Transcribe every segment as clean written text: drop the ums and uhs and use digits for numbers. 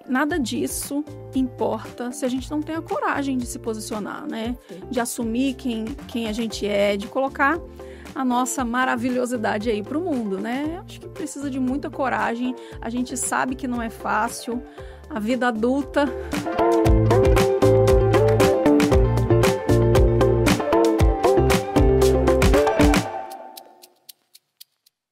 nada disso importa se a gente não tem a coragem de se posicionar, né? De assumir quem a gente é, de colocar a nossa maravilhosidade aí para o mundo, né? Acho que precisa de muita coragem. A gente sabe que não é fácil. A vida adulta...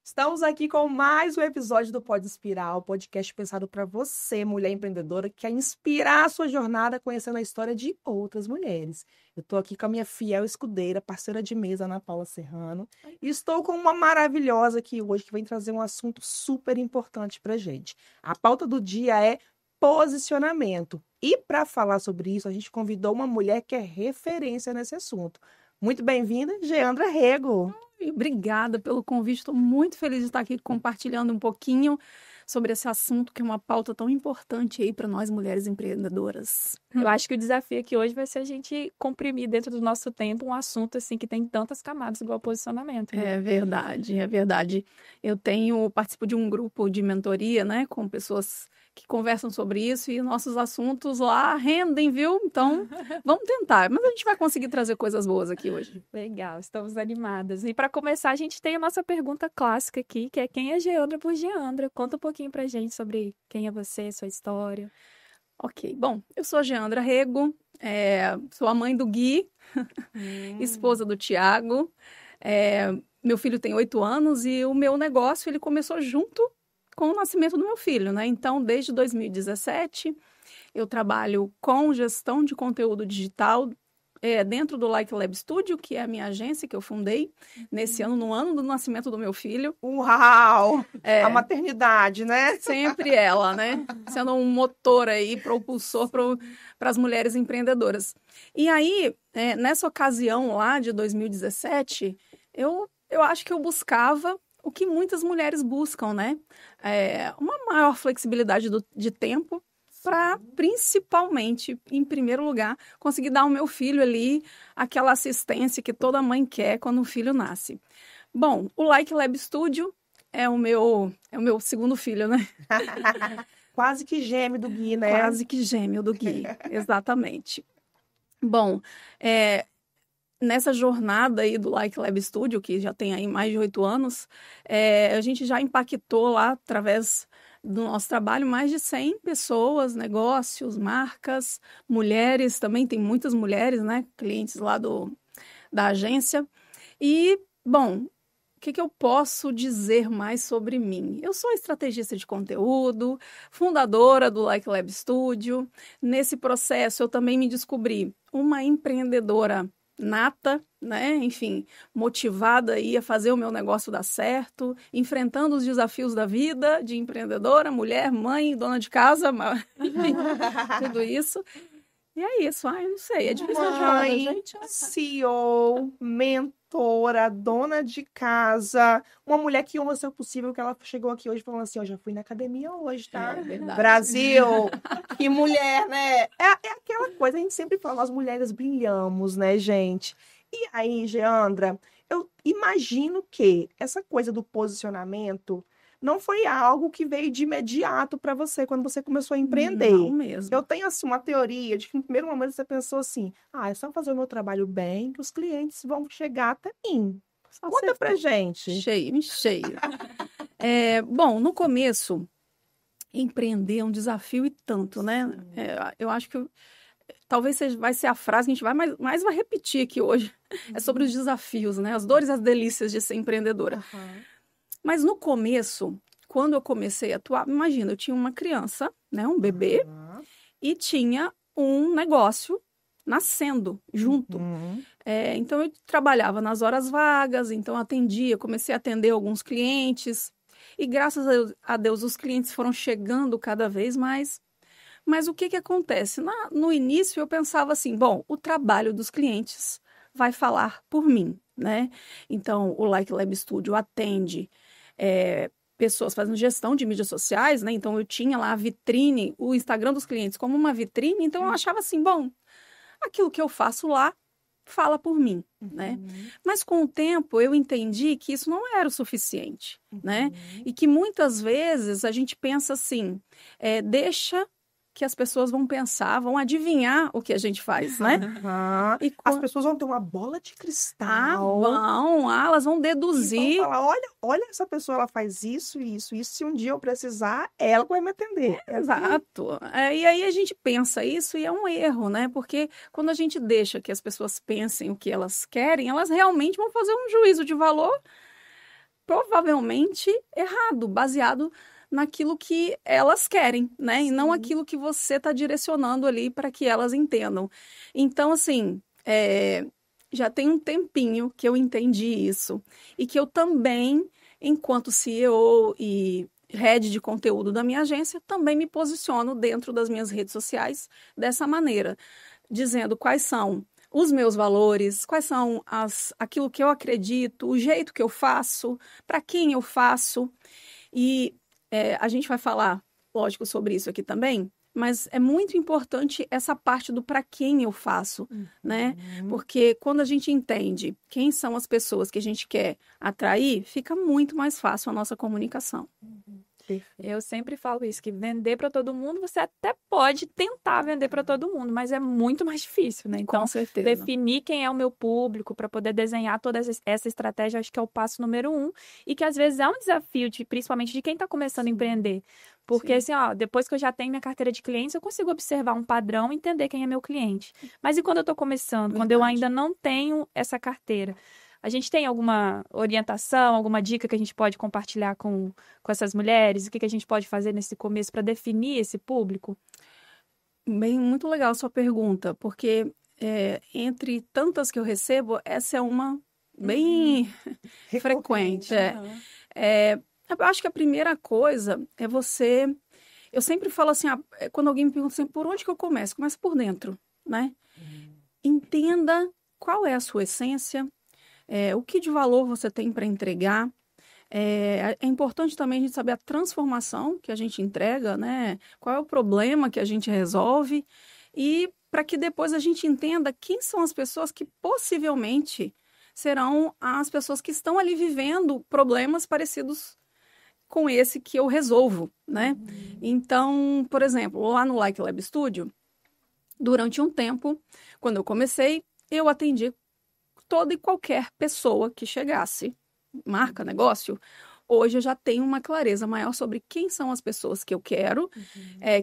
Estamos aqui com mais um episódio do Pode Inspirar, o podcast pensado para você, mulher empreendedora, que quer inspirar a sua jornada conhecendo a história de outras mulheres. Eu estou aqui com a minha fiel escudeira, parceira de mesa, Ana Paula Serrano, e estou com uma maravilhosa aqui hoje que vem trazer um assunto super importante para a gente. A pauta do dia é posicionamento. E para falar sobre isso, a gente convidou uma mulher que é referência nesse assunto. Muito bem-vinda, Geandra Rego. Obrigada pelo convite, estou muito feliz de estar aqui compartilhando um pouquinho sobre esse assunto, que é uma pauta tão importante aí para nós mulheres empreendedoras. Eu acho que o desafio aqui hoje vai ser a gente comprimir dentro do nosso tempo um assunto assim que tem tantas camadas igual posicionamento. Né? É verdade, é verdade. Eu participo de um grupo de mentoria, né, com pessoas que conversam sobre isso e nossos assuntos lá rendem, viu? Então, vamos tentar. Mas a gente vai conseguir trazer coisas boas aqui hoje. Legal, estamos animadas. E para começar, a gente tem a nossa pergunta clássica aqui, que é quem é Geandra por Geandra? Conta um pouquinho pra gente sobre quem é você, sua história. Ok, bom, eu sou a Geandra Rego, sou a mãe do Gui, esposa do Tiago. Meu filho tem 8 anos e o meu negócio ele começou junto com o nascimento do meu filho, né? Então, desde 2017, eu trabalho com gestão de conteúdo digital dentro do Like Lab Studio, que é a minha agência que eu fundei nesse ano, no ano do nascimento do meu filho. Uau! A maternidade, né? Sempre ela, né? Sendo um motor aí, propulsor para as mulheres empreendedoras. E aí, nessa ocasião lá de 2017, eu acho que eu buscava o que muitas mulheres buscam, né? Uma maior flexibilidade de tempo para, principalmente, em primeiro lugar, conseguir dar ao meu filho ali aquela assistência que toda mãe quer quando o filho nasce. Bom, o Like Lab Studio é o meu segundo filho, né? Quase que gêmeo do Gui, né? Quase que gêmeo do Gui, exatamente. Bom, nessa jornada aí do Like Lab Studio, que já tem aí mais de 8 anos, a gente já impactou lá, através do nosso trabalho, mais de 100 pessoas, negócios, marcas, mulheres, também tem muitas mulheres, né, clientes lá da agência. E, bom, o que eu posso dizer mais sobre mim? Eu sou estrategista de conteúdo, fundadora do Like Lab Studio. Nesse processo, eu também me descobri uma empreendedora nata, né? Enfim, motivada aí a fazer o meu negócio dar certo, enfrentando os desafios da vida de empreendedora, mulher, mãe, dona de casa, enfim, tudo isso. E é isso, eu não sei, é difícil de falar, gente. CEO, mentora, dona de casa, uma mulher que honra ser possível, que ela chegou aqui hoje falando assim, eu já fui na academia hoje, tá? É verdade. Brasil, que mulher, né? É aquela coisa, a gente sempre fala, nós mulheres brilhamos, né, gente? E aí, Geandra, eu imagino que essa coisa do posicionamento não foi algo que veio de imediato para você quando você começou a empreender. Não mesmo. Eu tenho assim, uma teoria de que no primeiro momento você pensou assim, é só fazer o meu trabalho bem que os clientes vão chegar até mim. Conta pra gente. Cheio. Bom, no começo, empreender é um desafio e tanto, né? Eu acho que talvez vai ser a frase que a gente mais vai repetir aqui hoje. É sobre os desafios, né? As dores e as delícias de ser empreendedora. Mas no começo, quando eu comecei a atuar, imagina, eu tinha uma criança, né, um bebê, e tinha um negócio nascendo junto. Então, eu trabalhava nas horas vagas, então comecei a atender alguns clientes, e graças a Deus os clientes foram chegando cada vez mais. Mas o que acontece? No início eu pensava assim, bom, o trabalho dos clientes vai falar por mim, né? Então, o Like Lab Studio atende pessoas fazendo gestão de mídias sociais, né? Então, eu tinha lá a vitrine, o Instagram dos clientes como uma vitrine, então eu achava assim, bom, aquilo que eu faço lá fala por mim, né? Mas com o tempo eu entendi que isso não era o suficiente, né? E que muitas vezes a gente pensa assim, deixa que as pessoas vão pensar, vão adivinhar o que a gente faz, né? E as pessoas vão ter uma bola de cristal. Elas vão deduzir. E vão falar, olha, essa pessoa, ela faz isso, isso, isso. Se um dia eu precisar, ela vai me atender. Exato. E aí a gente pensa isso e é um erro, né? Porque quando a gente deixa que as pessoas pensem o que elas querem, elas realmente vão fazer um juízo de valor provavelmente errado, baseado naquilo que elas querem, né? E não aquilo que você está direcionando ali para que elas entendam. Então, assim, já tem um tempinho que eu entendi isso. E que eu também, enquanto CEO e head de conteúdo da minha agência, também me posiciono dentro das minhas redes sociais dessa maneira, dizendo quais são os meus valores, quais são aquilo que eu acredito, o jeito que eu faço, para quem eu faço. E a gente vai falar, lógico, sobre isso aqui também, mas é muito importante essa parte do para quem eu faço, né? Porque quando a gente entende quem são as pessoas que a gente quer atrair, fica muito mais fácil a nossa comunicação. Eu sempre falo isso, que vender para todo mundo, você até pode tentar vender para todo mundo, mas é muito mais difícil, né? Então, com certeza. Definir quem é o meu público para poder desenhar toda essa estratégia, acho que é o passo número 1, e que às vezes é um desafio, principalmente de quem está começando a empreender. Porque, assim, depois que eu já tenho minha carteira de clientes, eu consigo observar um padrão e entender quem é meu cliente. Mas e quando eu estou começando? Quando eu ainda não tenho essa carteira? A gente tem alguma orientação, alguma dica que a gente pode compartilhar com essas mulheres? O que a gente pode fazer nesse começo para definir esse público? Bem, muito legal a sua pergunta, porque entre tantas que eu recebo, essa é uma bem frequente. Eu acho que a primeira coisa é você... Eu sempre falo assim, quando alguém me pergunta assim, por onde que eu começo? Começa por dentro, né? Entenda qual é a sua essência, o que de valor você tem para entregar. É importante também a gente saber a transformação que a gente entrega, né? Qual é o problema que a gente resolve e para que depois a gente entenda quem são as pessoas que possivelmente serão as pessoas que estão ali vivendo problemas parecidos com esse que eu resolvo, né? Então, por exemplo, lá no Like Lab Studio, durante um tempo, quando eu comecei, eu atendi toda e qualquer pessoa que chegasse, marca, negócio. Hoje eu já tenho uma clareza maior sobre quem são as pessoas que eu quero,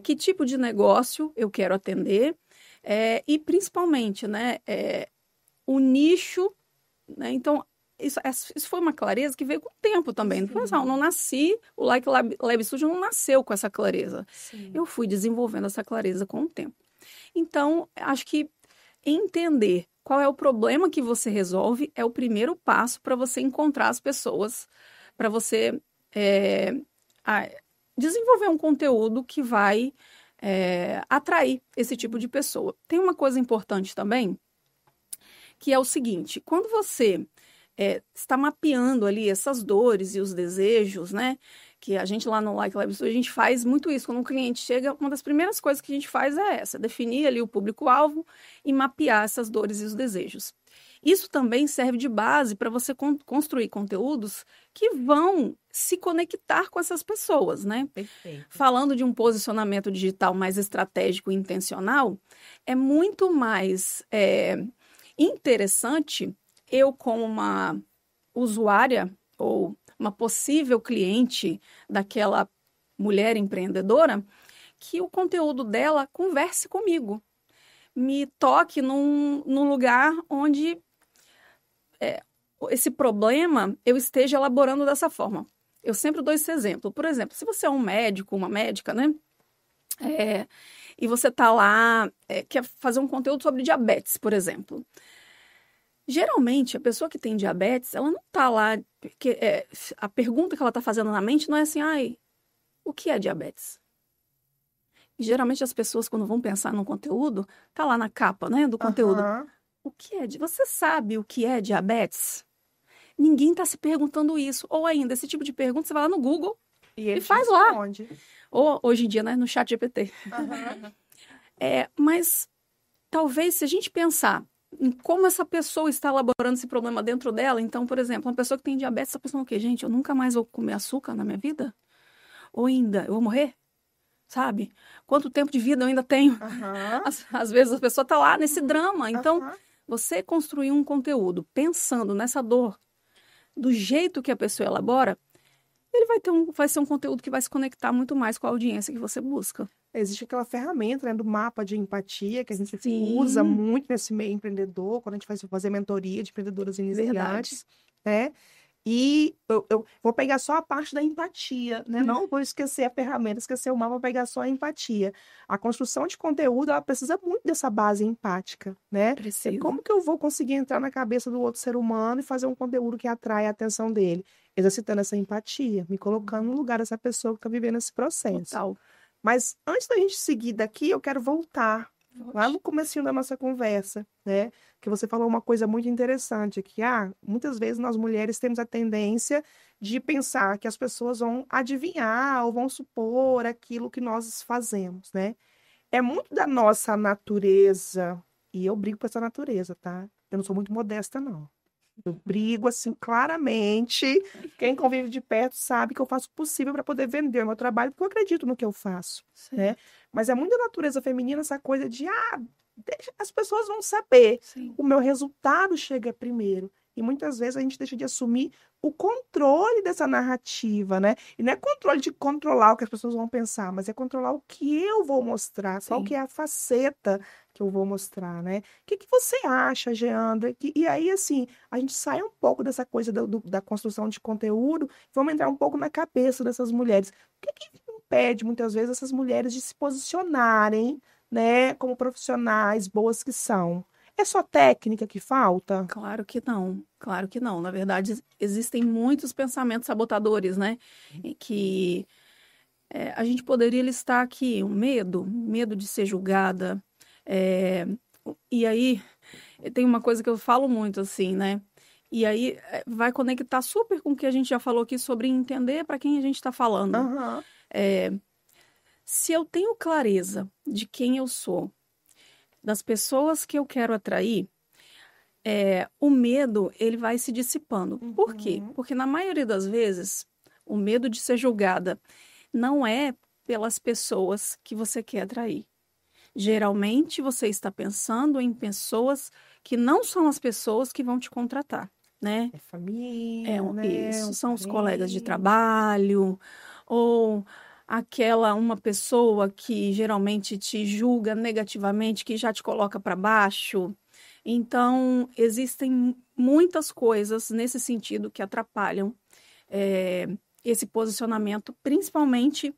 que tipo de negócio eu quero atender, e principalmente, né, o nicho, né? Então, isso foi uma clareza que veio com o tempo também. Não foi assim, eu não nasci, o Like Lab Studio não nasceu com essa clareza. Sim. Eu fui desenvolvendo essa clareza com o tempo. Então, acho que entender qual é o problema que você resolve é o primeiro passo para você encontrar as pessoas, para você desenvolver um conteúdo que vai atrair esse tipo de pessoa. Tem uma coisa importante também, que é o seguinte, quando você está mapeando ali essas dores e os desejos, né? Que a gente lá no Like Lab Studio, a gente faz muito isso. Quando um cliente chega, uma das primeiras coisas que a gente faz é essa, definir ali o público-alvo e mapear essas dores e os desejos. Isso também serve de base para você construir conteúdos que vão se conectar com essas pessoas, né? Perfeito. Falando de um posicionamento digital mais estratégico e intencional, é muito mais interessante eu, como uma usuária ou uma possível cliente daquela mulher empreendedora, que o conteúdo dela converse comigo, me toque num lugar onde esse problema eu esteja elaborando dessa forma. Eu sempre dou esse exemplo. Por exemplo, se você é um médico, uma médica, né? E você está lá, quer fazer um conteúdo sobre diabetes, por exemplo. Geralmente, a pessoa que tem diabetes, ela não está lá... Porque, a pergunta que ela está fazendo na mente não é assim, o que é diabetes? E, geralmente, as pessoas, quando vão pensar no conteúdo, tá lá na capa, né, do conteúdo. O que é? Você sabe o que é diabetes? Ninguém está se perguntando isso. Ou ainda, esse tipo de pergunta, você vai lá no Google e faz lá. Ou, hoje em dia, né, no ChatGPT. Mas, talvez, se a gente pensar em como essa pessoa está elaborando esse problema dentro dela. Então, por exemplo, uma pessoa que tem diabetes está pensando o quê? Gente, eu nunca mais vou comer açúcar na minha vida? Ou ainda, eu vou morrer? sabe? Quanto tempo de vida eu ainda tenho? Às vezes a pessoa está lá nesse drama. Então, você construir um conteúdo pensando nessa dor, do jeito que a pessoa elabora, ele vai ser um conteúdo que vai se conectar muito mais com a audiência que você busca. Existe aquela ferramenta, né, do mapa de empatia, que a gente Sim. usa muito nesse meio empreendedor, quando a gente vai fazer mentoria de empreendedoras iniciantes, né? E eu vou pegar só a parte da empatia, né? Não vou esquecer a ferramenta, esquecer o mapa, vou pegar só a empatia. A construção de conteúdo, ela precisa muito dessa base empática, né? Precisa. Como que eu vou conseguir entrar na cabeça do outro ser humano e fazer um conteúdo que atrai a atenção dele? Exercitando essa empatia, me colocando no lugar dessa pessoa que está vivendo esse processo. Total. Mas antes da gente seguir daqui, eu quero voltar lá no comecinho da nossa conversa, né? Que você falou uma coisa muito interessante, que muitas vezes nós mulheres temos a tendência de pensar que as pessoas vão adivinhar ou vão supor aquilo que nós fazemos, né? É muito da nossa natureza, e eu brigo com essa natureza, tá? Eu não sou muito modesta, não. Eu brigo, assim, claramente. Quem convive de perto sabe que eu faço o possível para poder vender o meu trabalho, porque eu acredito no que eu faço, né? Mas é muito da natureza feminina essa coisa de, as pessoas vão saber. Sim. O meu resultado chega primeiro. E muitas vezes a gente deixa de assumir o controle dessa narrativa, né? E não é controle de controlar o que as pessoas vão pensar, mas é controlar o que eu vou mostrar, qual que é a faceta que eu vou mostrar, né? O que você acha, Geandra? E aí, assim, a gente sai um pouco dessa coisa da construção de conteúdo, vamos entrar um pouco na cabeça dessas mulheres. O que impede, muitas vezes, essas mulheres de se posicionarem, né, como profissionais boas que são? É só técnica que falta? Claro que não, claro que não. Na verdade, existem muitos pensamentos sabotadores, né? Em que a gente poderia listar aqui o medo de ser julgada. E aí, tem uma coisa que eu falo muito, assim, né? E aí, vai conectar super com o que a gente já falou aqui sobre entender para quem a gente está falando. Se eu tenho clareza de quem eu sou, das pessoas que eu quero atrair, o medo, ele vai se dissipando. Por quê? Porque na maioria das vezes, o medo de ser julgada não é pelas pessoas que você quer atrair. Geralmente, você está pensando em pessoas que não são as pessoas que vão te contratar, né? É família, né? Isso, são os colegas de trabalho, ou uma pessoa que geralmente te julga negativamente, que já te coloca para baixo. Então, existem muitas coisas nesse sentido que atrapalham esse posicionamento, principalmente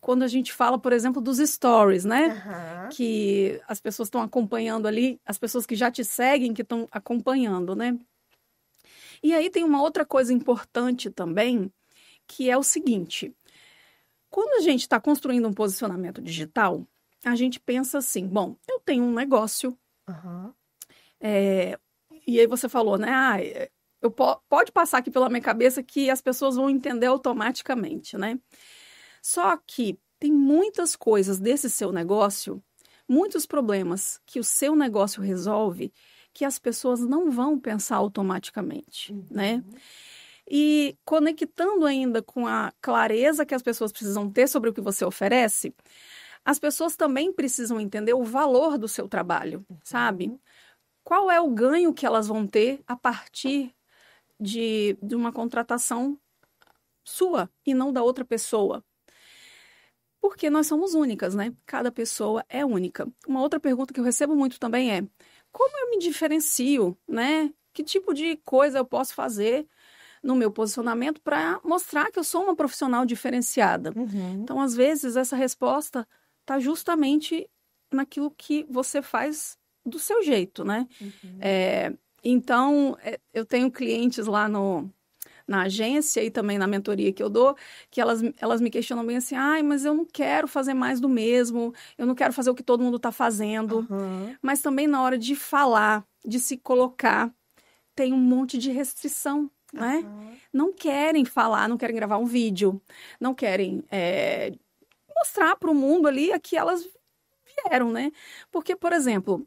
quando a gente fala, por exemplo, dos stories, né? Que as pessoas estão acompanhando ali, as pessoas que já te seguem, que estão acompanhando, né? E aí tem uma outra coisa importante também, que é o seguinte: quando a gente está construindo um posicionamento digital, a gente pensa assim, bom, eu tenho um negócio, e aí você falou, né? Pode passar aqui pela minha cabeça que as pessoas vão entender automaticamente, né? Só que tem muitas coisas desse seu negócio, muitos problemas que o seu negócio resolve, que as pessoas não vão pensar automaticamente, né? E conectando ainda com a clareza que as pessoas precisam ter sobre o que você oferece, as pessoas também precisam entender o valor do seu trabalho, sabe? Qual é o ganho que elas vão ter a partir de uma contratação sua e não da outra pessoa? Porque nós somos únicas, né? Cada pessoa é única. Uma outra pergunta que eu recebo muito também é: como eu me diferencio, né? Que tipo de coisa eu posso fazer no meu posicionamento para mostrar que eu sou uma profissional diferenciada? Então, às vezes, essa resposta está justamente naquilo que você faz do seu jeito, né? Então, eu tenho clientes lá na agência e também na mentoria que eu dou, que elas me questionam bem assim, mas eu não quero fazer mais do mesmo, eu não quero fazer o que todo mundo está fazendo. Mas também na hora de falar, de se colocar, tem um monte de restrição, né? Não querem falar, não querem gravar um vídeo, não querem mostrar para o mundo ali a que elas vieram, né? Porque, por exemplo,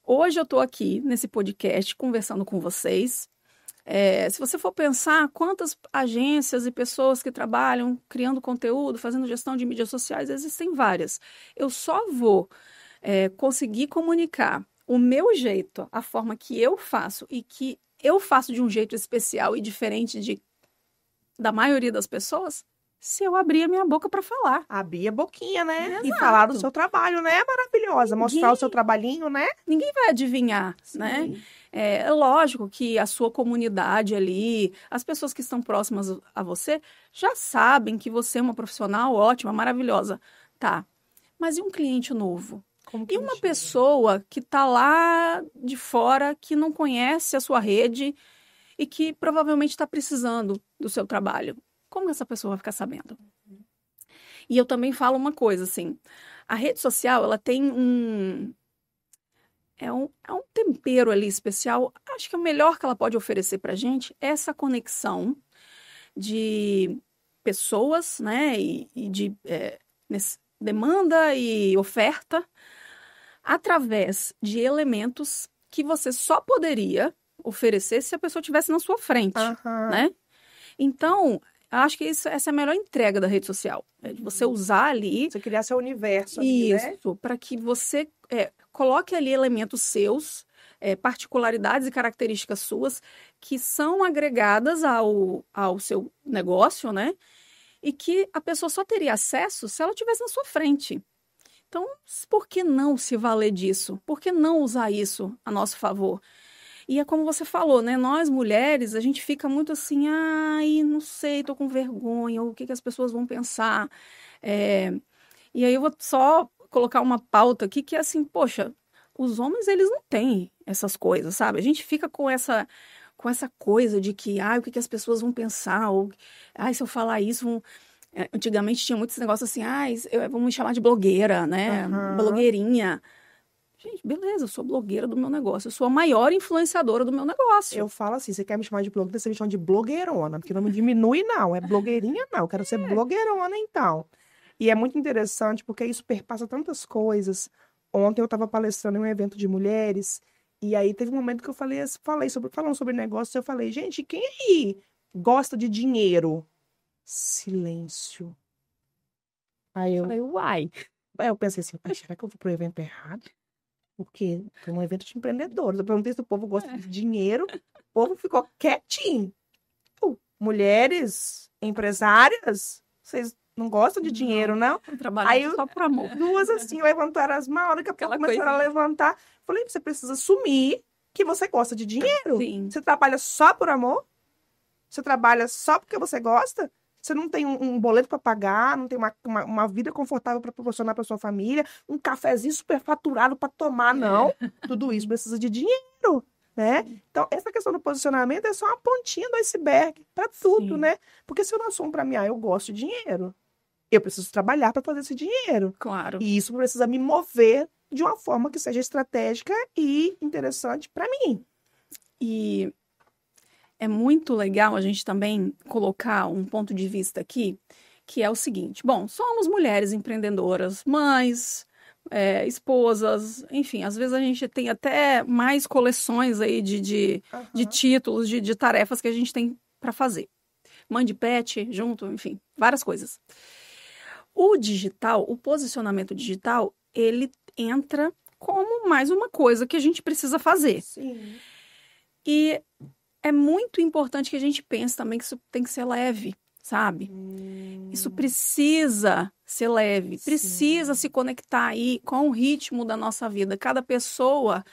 hoje eu estou aqui nesse podcast conversando com vocês, Se você for pensar quantas agências e pessoas que trabalham criando conteúdo, fazendo gestão de mídias sociais, existem várias. Eu só vou conseguir comunicar o meu jeito, a forma que eu faço e que eu faço de um jeito especial e diferente da maioria das pessoas, se eu abrir a minha boca para falar. Abrir a boquinha, né? Exato. E falar do seu trabalho, né? Maravilhosa. Mostrar o seu trabalhinho, né? Ninguém vai adivinhar, né? É lógico que a sua comunidade ali, as pessoas que estão próximas a você, já sabem que você é uma profissional ótima, maravilhosa. Tá, mas e um cliente novo? E uma pessoa que está lá de fora, que não conhece a sua rede e que provavelmente está precisando do seu trabalho? Como essa pessoa vai ficar sabendo? E eu também falo uma coisa, assim, a rede social, ela tem um tempero ali especial. Acho que o melhor que ela pode oferecer para a gente é essa conexão de pessoas, né, e de demanda e oferta através de elementos que você só poderia oferecer se a pessoa estivesse na sua frente, né? Então, acho que essa é a melhor entrega da rede social. É de você usar ali... Você criar seu universo ali, né? Isso, para que você coloque ali elementos seus, particularidades e características suas, que são agregadas ao seu negócio, né? E que a pessoa só teria acesso se ela estivesse na sua frente. Então, por que não se valer disso? Por que não usar isso a nosso favor? E é como você falou, né? Nós, mulheres, a gente fica muito assim, ai, não sei, tô com vergonha, ou o que as pessoas vão pensar. E aí eu vou só colocar uma pauta aqui que é assim, poxa, os homens, eles não têm essas coisas, sabe? A gente fica com essa coisa de que, o que as pessoas vão pensar, ou, se eu falar isso, antigamente tinha muitos negócios assim, vão me chamar de blogueira, né? Blogueirinha. Gente, beleza, eu sou blogueira do meu negócio, eu sou a maior influenciadora do meu negócio. Eu falo assim, você quer me chamar de blogueira, você me chama de blogueirona, porque não me diminui não, é blogueirinha não, eu quero ser blogueirona então. E é muito interessante porque isso perpassa tantas coisas. Ontem eu estava palestrando em um evento de mulheres, e aí teve um momento que eu falando sobre negócio, eu falei, gente, quem aí gosta de dinheiro? Silêncio. Aí eu falei, uai. Aí eu pensei assim, será que eu vou pro evento errado? Porque foi um evento de empreendedores. Eu perguntei se o povo gosta de dinheiro. O povo ficou quietinho. Mulheres, empresárias, vocês não gostam de dinheiro, não? Trabalham só por amor. Duas assim, levantaram as mãos, daqui a pouco começaram a levantar. Falei, você precisa assumir que você gosta de dinheiro. Sim. Você trabalha só por amor? Você trabalha só porque você gosta? Você não tem um boleto para pagar, não tem uma vida confortável para proporcionar para sua família, um cafezinho superfaturado para tomar, não. Tudo isso precisa de dinheiro, né? Então, essa questão do posicionamento é só uma pontinha do iceberg para tudo, Sim. né? Porque se eu não assumo para mim, eu gosto de dinheiro, eu preciso trabalhar para fazer esse dinheiro. Claro. E isso precisa me mover de uma forma que seja estratégica e interessante para mim. E é muito legal a gente também colocar um ponto de vista aqui, que é o seguinte. Bom, somos mulheres empreendedoras, mães, esposas, enfim, às vezes a gente tem até mais coleções aí de títulos, de tarefas que a gente tem para fazer. Mãe de pet, junto, enfim, várias coisas. O digital, o posicionamento digital, ele entra como mais uma coisa que a gente precisa fazer. Sim. E é muito importante que a gente pense também que isso tem que ser leve, sabe? Isso precisa ser leve, precisa se conectar aí com o ritmo da nossa vida. Cada pessoa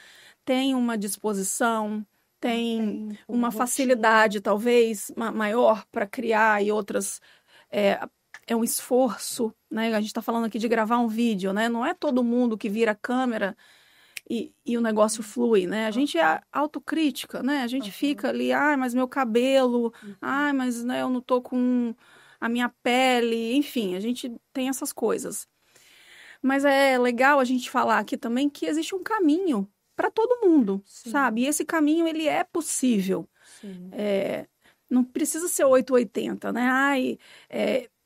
tem uma disposição, tem uma facilidade talvez maior para criar e outras... É um esforço, né? A gente está falando aqui de gravar um vídeo, né? Não é todo mundo que vira a câmera e o negócio flui, né? A gente é autocrítica, né? A gente fica ali, mas meu cabelo, mas né, eu não tô com a minha pele, enfim, a gente tem essas coisas. Mas é legal a gente falar aqui também que existe um caminho para todo mundo, sabe? E esse caminho, ele é possível. Não precisa ser 880, né?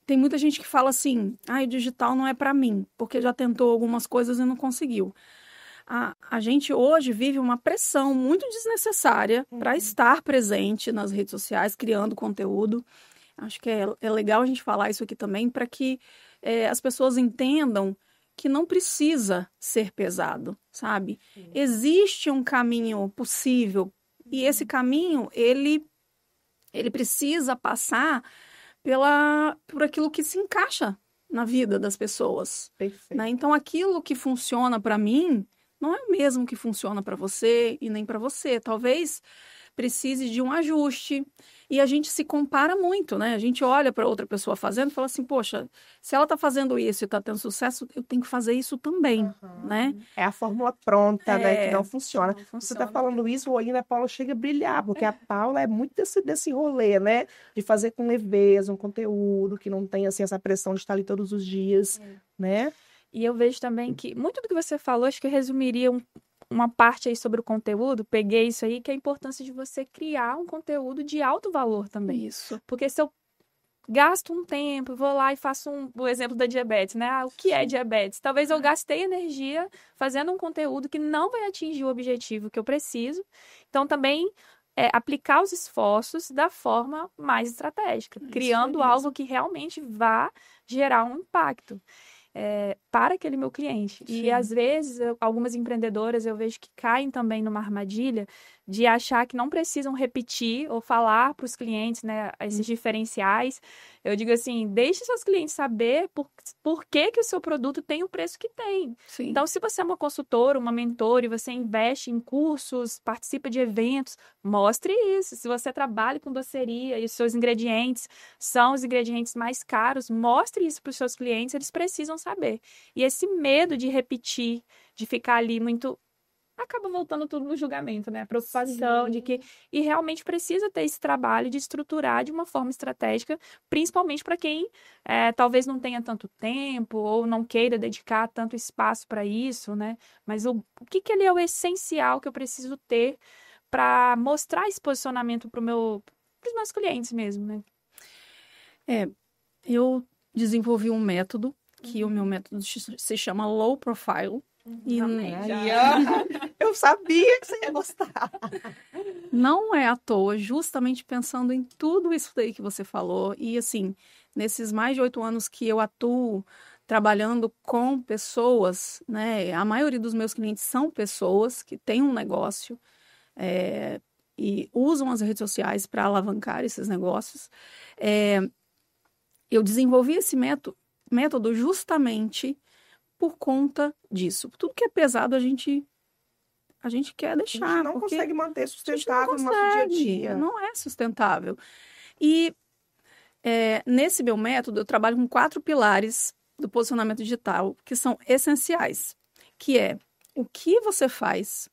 Tem muita gente que fala assim, o digital não é para mim, porque já tentou algumas coisas e não conseguiu. a gente hoje vive uma pressão muito desnecessária para estar presente nas redes sociais, criando conteúdo. Acho que é legal a gente falar isso aqui também, para que as pessoas entendam que não precisa ser pesado, sabe? Existe um caminho possível, e esse caminho, ele precisa passar por aquilo que se encaixa na vida das pessoas. Perfeito. Né? Então, aquilo que funciona para mim não é o mesmo que funciona para você e nem para você. Talvez precise de um ajuste. E a gente se compara muito, né? A gente olha para outra pessoa fazendo e fala assim, poxa, se ela está fazendo isso e está tendo sucesso, eu tenho que fazer isso também, né? É a fórmula pronta, né? Que não funciona. Não funciona. Você está falando isso, o olhinho da Paula chega a brilhar, porque a Paula é muito desse rolê, né? De fazer com leveza um conteúdo que não tem, assim, essa pressão de estar ali todos os dias, né? E eu vejo também que muito do que você falou, acho que eu resumiria uma parte aí sobre o conteúdo, peguei isso aí, que é a importância de você criar um conteúdo de alto valor também. Isso. Porque se eu gasto um tempo, vou lá e faço o exemplo da diabetes, né? O que é diabetes? Talvez eu gastei energia fazendo um conteúdo que não vai atingir o objetivo que eu preciso. Então, também aplicar os esforços da forma mais estratégica, criando algo que realmente vá gerar um impacto. Para aquele meu cliente. Sim. E, às vezes, algumas empreendedoras eu vejo que caem também numa armadilha de achar que não precisam repetir ou falar para os clientes, né, esses diferenciais. Eu digo assim, deixe seus clientes saber por que o seu produto tem o preço que tem. Sim. Então, se você é uma consultora, uma mentora, e você investe em cursos, participa de eventos, mostre isso. Se você trabalha com doceria e os seus ingredientes são os ingredientes mais caros, mostre isso para os seus clientes, eles precisam saber. E esse medo de repetir, de ficar ali muito... acaba voltando tudo no julgamento, né? A preocupação de que... E realmente precisa ter esse trabalho de estruturar de uma forma estratégica, principalmente para quem talvez não tenha tanto tempo ou não queira dedicar tanto espaço para isso, né? Mas o que ele é o essencial que eu preciso ter para mostrar esse posicionamento para os meus clientes mesmo, né? Eu desenvolvi um método, que o meu método se chama Low Profile. E Eu sabia que você ia gostar. não é à toa, justamente pensando em tudo isso daí que você falou. E assim, nesses mais de 8 anos que eu atuo trabalhando com pessoas, né? A maioria dos meus clientes são pessoas que têm um negócio e usam as redes sociais para alavancar esses negócios. Eu desenvolvi esse método justamente por conta disso. Tudo que é pesado a gente quer deixar. A gente não porque consegue manter a gente sustentável não no nosso dia a consegue, dia. não é sustentável. E nesse meu método, eu trabalho com 4 pilares do posicionamento digital, que são essenciais, que é o que você faz,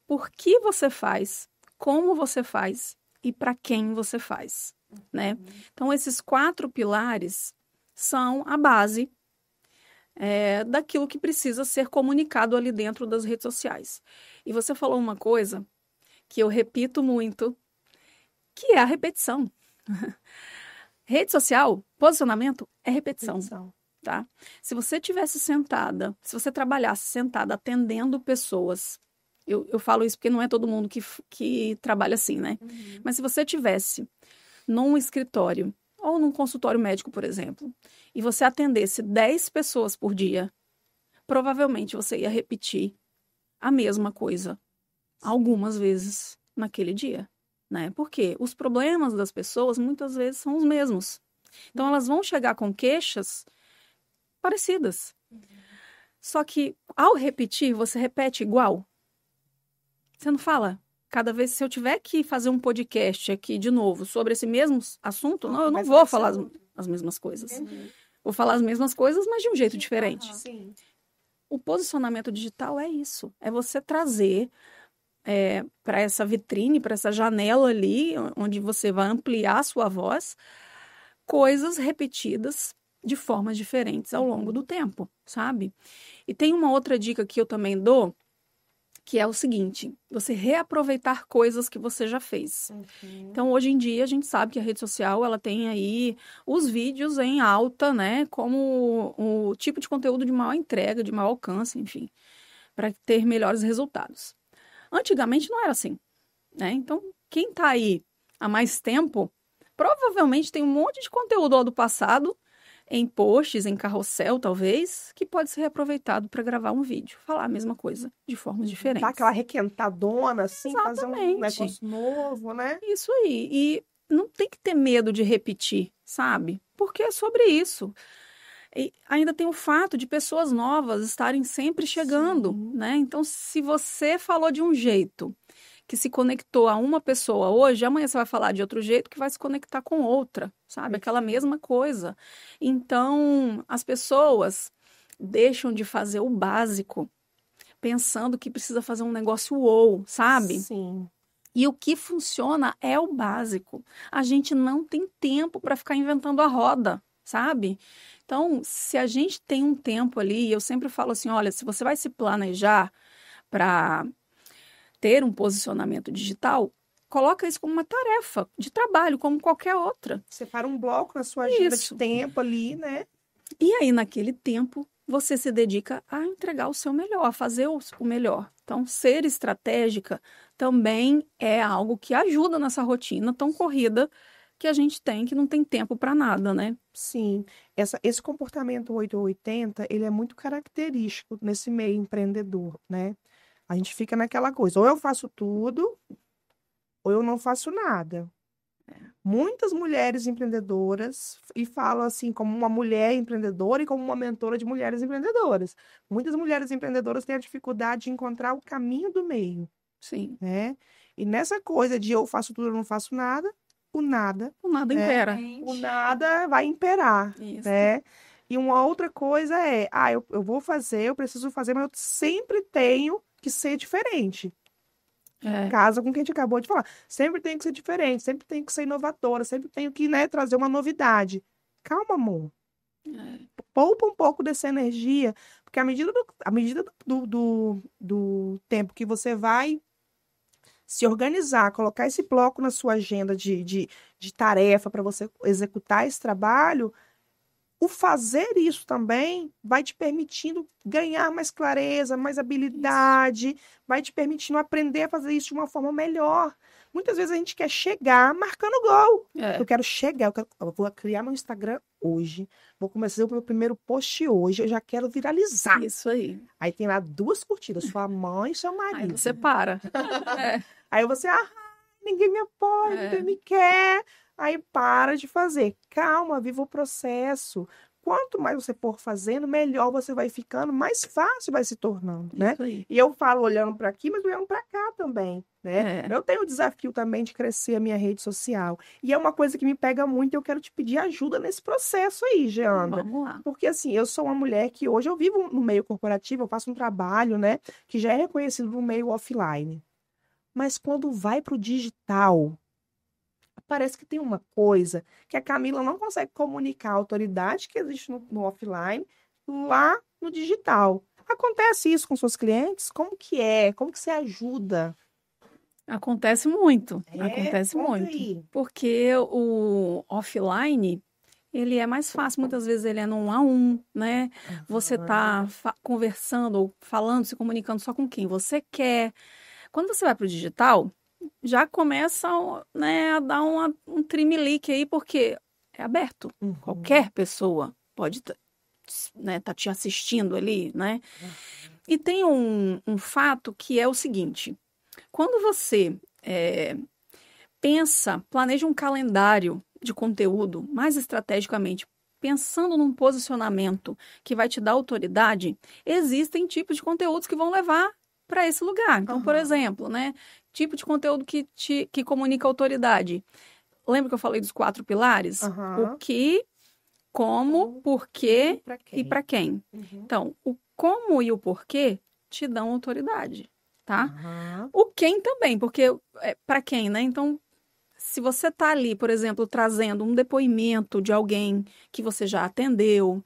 por que você faz, como você faz e para quem você faz, né? Então, esses 4 pilares são a base daquilo que precisa ser comunicado ali dentro das redes sociais. E você falou uma coisa que eu repito muito, que é a repetição. Rede social, posicionamento é repetição, tá? Se você tivesse sentada, se você trabalhasse sentada atendendo pessoas, eu falo isso porque não é todo mundo que trabalha assim, né? Mas se você tivesse num escritório ou num consultório médico, por exemplo, e você atendesse 10 pessoas por dia, provavelmente você ia repetir a mesma coisa algumas vezes naquele dia, né? Porque os problemas das pessoas muitas vezes são os mesmos. Então, elas vão chegar com queixas parecidas. Só que, ao repetir, você repete igual. Você não fala... Cada vez, se eu tiver que fazer um podcast aqui de novo sobre esse mesmo assunto, eu não vou falar as mesmas coisas. Vou falar as mesmas coisas, mas de um jeito diferente. Sim. O posicionamento digital é isso. É você trazer para essa vitrine, para essa janela ali, onde você vai ampliar a sua voz, coisas repetidas de formas diferentes ao longo do tempo, sabe? E tem uma outra dica que eu também dou, que é o seguinte, você reaproveitar coisas que você já fez. Então, hoje em dia, a gente sabe que a rede social, ela tem aí os vídeos em alta, né, como o tipo de conteúdo de maior entrega, de maior alcance, enfim. para ter melhores resultados. Antigamente não era assim, né? Então, quem está aí há mais tempo, provavelmente tem um monte de conteúdo lá do passado, em posts, em carrossel, talvez, que pode ser reaproveitado para gravar um vídeo. Falar a mesma coisa, de formas diferentes. Dá aquela requentadona, assim, Exatamente. fazer um negócio novo, né? Isso aí. E não tem que ter medo de repetir, sabe? Porque é sobre isso. E ainda tem o fato de pessoas novas estarem sempre chegando, né? Então, se você falou de um jeito que se conectou a uma pessoa hoje, amanhã você vai falar de outro jeito que vai se conectar com outra, sabe? Aquela mesma coisa. Então, as pessoas deixam de fazer o básico, pensando que precisa fazer um negócio wow, sabe? Sim. E o que funciona é o básico. A gente não tem tempo para ficar inventando a roda, sabe? Então, se a gente tem um tempo ali, eu sempre falo assim, olha, se você vai se planejar para ter um posicionamento digital, coloca isso como uma tarefa de trabalho, como qualquer outra. Separa um bloco na sua agenda Isso. de tempo ali, né? E aí, naquele tempo, você se dedica a entregar o seu melhor, a fazer o melhor. Então, ser estratégica também é algo que ajuda nessa rotina tão corrida que a gente tem, que não tem tempo para nada, né? Sim. Esse comportamento 880, ele é muito característico nesse meio empreendedor, né? A gente fica naquela coisa, ou eu faço tudo, ou eu não faço nada. Muitas mulheres empreendedoras, e falo assim, como uma mulher empreendedora e como uma mentora de mulheres empreendedoras. Muitas mulheres empreendedoras têm a dificuldade de encontrar o caminho do meio, Sim. né? E nessa coisa de eu faço tudo, eu não faço nada, o nada impera. o nada vai imperar, Isso. né? E uma outra coisa é, eu vou fazer, eu preciso fazer, mas eu sempre tenho que ser diferente. Casa com o que a gente acabou de falar. Sempre tenho que ser diferente, sempre tenho que ser inovadora, sempre tenho que, né, trazer uma novidade. Calma, amor. Poupa um pouco dessa energia, porque à medida do tempo que você vai se organizar, colocar esse bloco na sua agenda de tarefa para você executar esse trabalho, o fazer isso também vai te permitindo ganhar mais clareza, mais habilidade, vai te permitindo aprender a fazer isso de uma forma melhor. Muitas vezes a gente quer chegar marcando gol. Eu quero chegar, eu vou criar meu Instagram hoje, vou começar o meu primeiro post hoje, eu já quero viralizar. Isso aí. Aí tem lá 2 curtidas, sua mãe e seu marido. Aí você para. Aí você, ninguém me apoia, ninguém me quer. Aí para de fazer. Calma, viva o processo. Quanto mais você for fazendo, melhor você vai ficando, mais fácil vai se tornando, né? Isso aí. E eu falo olhando para aqui, mas olhando para cá também, né? Eu tenho o desafio também de crescer a minha rede social. E é uma coisa que me pega muito e eu quero te pedir ajuda nesse processo aí, Geandra. Vamos lá. Porque assim, eu sou uma mulher que hoje eu vivo no meio corporativo, eu faço um trabalho, né, que já é reconhecido no meio offline. Mas quando vai para o digital, parece que tem uma coisa que a Camila não consegue comunicar a autoridade que existe no offline lá no digital. Acontece isso com seus clientes? Como que é? Como que você ajuda? Acontece muito. Acontece conta muito. aí. Porque o offline, ele é mais fácil. Muitas vezes ele é no 1 a 1, né? Você tá conversando ou falando, se comunicando só com quem você quer. Quando você vai para o digital, já começa, né, a dar um trimelique aí, porque é aberto. Qualquer pessoa pode né, tá te assistindo ali, né? E tem um fato que é o seguinte. Quando você planeja um calendário de conteúdo mais estrategicamente, pensando num posicionamento que vai te dar autoridade, existem tipos de conteúdos que vão levar para esse lugar. Então, por exemplo, né, tipo de conteúdo que comunica autoridade. Lembra que eu falei dos 4 pilares? O que, como, porquê e para quem. Então, o como e o porquê te dão autoridade, tá? O quem também, porque para quem, né? Então, se você tá ali, por exemplo, trazendo um depoimento de alguém que você já atendeu,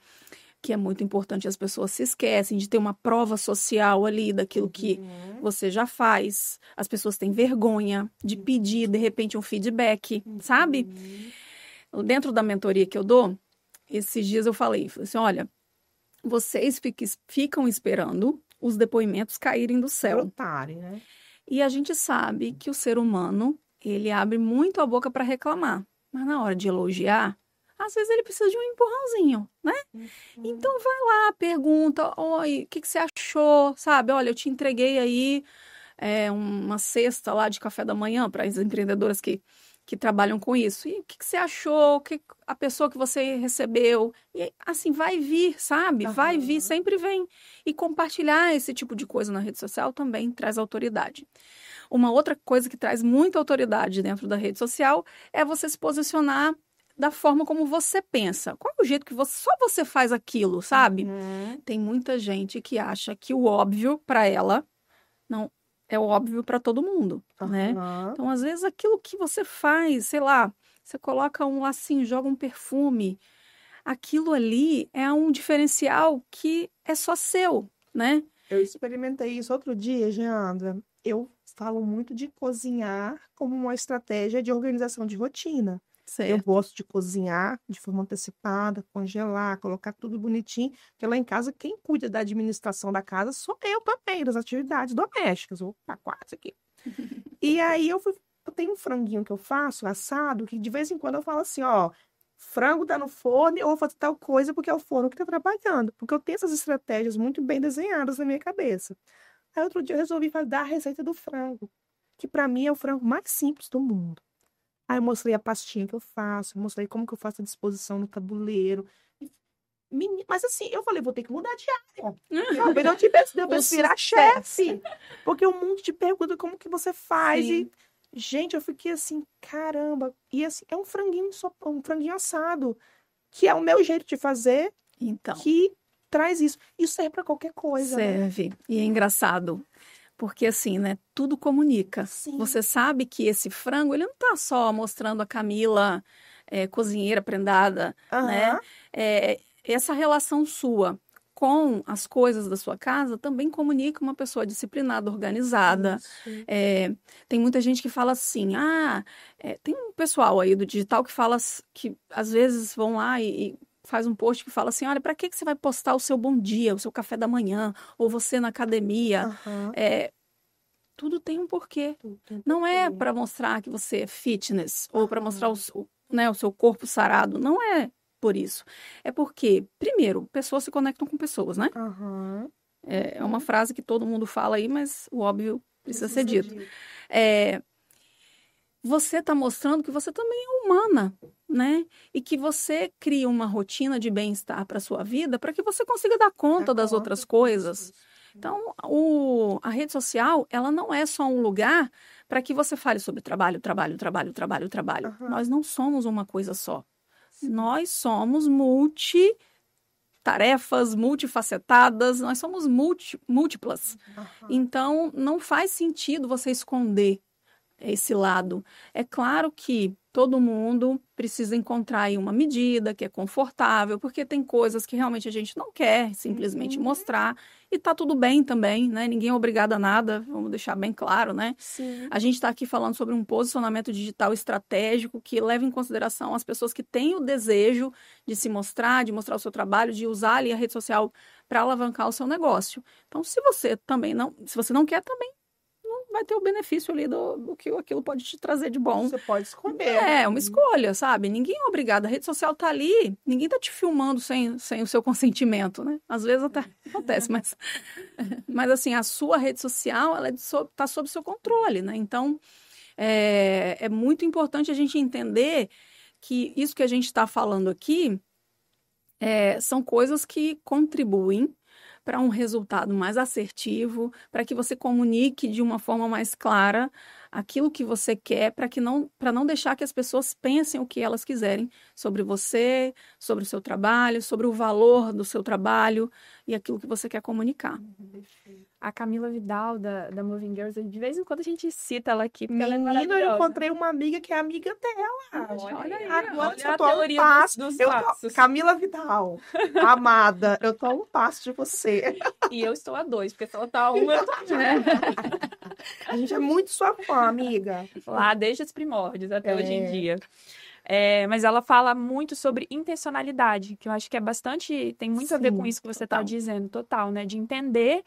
que é muito importante, as pessoas se esquecem de ter uma prova social ali daquilo que você já faz. As pessoas têm vergonha de pedir, de repente, um feedback, sabe? Dentro da mentoria que eu dou, esses dias eu falei assim, olha, vocês ficam esperando os depoimentos caírem do céu. Brotarem, né? E a gente sabe que o ser humano, ele abre muito a boca para reclamar. Mas na hora de elogiar, às vezes ele precisa de um empurrãozinho, né? Então vai lá, pergunta, oi, o que você achou? Sabe, olha, eu te entreguei aí uma cesta lá de café da manhã para as empreendedoras que trabalham com isso. E o que você achou? A pessoa que você recebeu? E assim, vai vir, sabe? Vai vir, sempre vem. E compartilhar esse tipo de coisa na rede social também traz autoridade. Uma outra coisa que traz muita autoridade dentro da rede social é você se posicionar da forma como você pensa. Qual é o jeito que só você faz aquilo, sabe? Tem muita gente que acha que o óbvio para ela não é óbvio para todo mundo, né? Então, às vezes, aquilo que você faz, sei lá, você coloca um lacinho, joga um perfume, aquilo ali é um diferencial que é só seu, né? Eu experimentei isso outro dia, Geandra. Eu falo muito de cozinhar como uma estratégia de organização de rotina. Eu gosto de cozinhar de forma antecipada, congelar, colocar tudo bonitinho. Porque lá em casa, quem cuida da administração da casa sou eu também, das atividades domésticas. Vou para quase aqui. E aí eu tenho um franguinho que eu faço, assado, que de vez em quando eu falo assim, ó, frango tá no forno, eu vou fazer tal coisa porque é o forno que tá trabalhando. Porque eu tenho essas estratégias muito bem desenhadas na minha cabeça. Aí outro dia eu resolvi dar a receita do frango, que para mim é o frango mais simples do mundo. Aí eu mostrei a pastinha que eu faço, mostrei como que eu faço a disposição no tabuleiro. Mas assim, eu falei, vou ter que mudar de área. Talvez eu tivesse virar chefe. Porque um monte de pergunta como que você faz. Sim. E, gente, eu fiquei assim, caramba. E assim, é um franguinho assado, que é o meu jeito de fazer, Então, que traz isso. Isso serve para qualquer coisa, né? serve. E é engraçado. Porque assim, né? Tudo comunica. Sim. Você sabe que esse frango, ele não tá só mostrando a Camila, cozinheira prendada, né? Essa relação sua com as coisas da sua casa também comunica uma pessoa disciplinada, organizada. Tem muita gente que fala assim, tem um pessoal aí do digital que fala que às vezes vão lá e faz um post que fala assim, olha, para que você vai postar o seu bom dia, o seu café da manhã, ou você na academia? Tudo tem um porquê. Não é para mostrar que você é fitness, ou para mostrar o seu corpo sarado. Não é por isso. É porque, primeiro, pessoas se conectam com pessoas, né? É uma frase que todo mundo fala aí, mas o óbvio precisa ser dito. Você está mostrando que você também é humana, né? E que você cria uma rotina de bem-estar para sua vida para que você consiga dar conta das outras coisas. Então, a rede social, ela não é só um lugar para que você fale sobre trabalho. Nós não somos uma coisa só. Nós somos multitarefas, multifacetadas, nós somos múltiplas. Então, não faz sentido você esconder esse lado. É claro que todo mundo precisa encontrar aí uma medida que é confortável, porque tem coisas que realmente a gente não quer simplesmente mostrar, e tá tudo bem também, né? Ninguém é obrigado a nada, vamos deixar bem claro, né? Sim. A gente está aqui falando sobre um posicionamento digital estratégico que leva em consideração as pessoas que têm o desejo de se mostrar, de mostrar o seu trabalho, de usar ali a rede social para alavancar o seu negócio. Então, se você não quer, também vai ter o benefício ali do que aquilo pode te trazer de bom. Você pode escolher. É uma escolha, sabe? Ninguém é obrigado. A rede social tá ali, ninguém tá te filmando sem o seu consentimento, né? Às vezes até acontece, mas assim, a sua rede social, ela tá sob seu controle, né? Então, é muito importante a gente entender que isso que a gente está falando aqui são coisas que contribuem para um resultado mais assertivo, para que você comunique de uma forma mais clara aquilo que você quer, para não deixar que as pessoas pensem o que elas quiserem sobre você, sobre o seu trabalho, sobre o valor do seu trabalho e aquilo que você quer comunicar. A Camila Vidal, da Moving Girls, de vez em quando a gente cita ela aqui, porque ela é Menina, maravilhosa. eu encontrei uma amiga que é amiga dela. Olha aí, Agora olha eu a tô a um teoria passo. dos passos. Camila Vidal, amada, eu tô a um passo de você. E eu estou a 2, porque se ela tá a 1, eu tô A gente é muito sua fã, amiga. lá desde os primórdios até hoje em dia. Mas ela fala muito sobre intencionalidade, que eu acho que tem muito a ver com isso que você está dizendo, total, né? De entender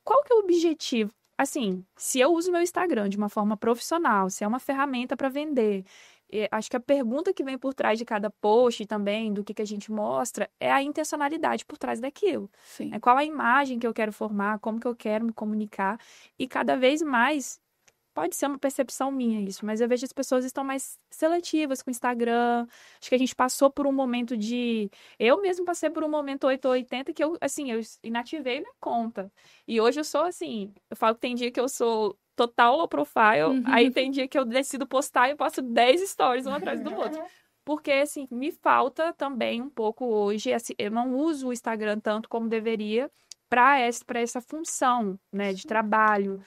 qual que é o objetivo? Assim, se eu uso meu Instagram de uma forma profissional, se é uma ferramenta para vender, acho que a pergunta que vem por trás de cada post também, do que a gente mostra, é a intencionalidade por trás daquilo. Sim. Qual a imagem que eu quero formar, como que eu quero me comunicar. E cada vez mais, pode ser uma percepção minha isso, mas eu vejo as pessoas estão mais seletivas com o Instagram. Acho que a gente passou por um momento de... Eu mesmo passei por um momento 880 que eu inativei minha conta. E hoje eu sou assim, eu falo que tem dia que eu sou total low profile, aí tem dia que eu decido postar e eu passo 10 stories um atrás do outro. Porque, assim, me falta também um pouco hoje, assim, eu não uso o Instagram tanto como deveria para essa função, né, de trabalho.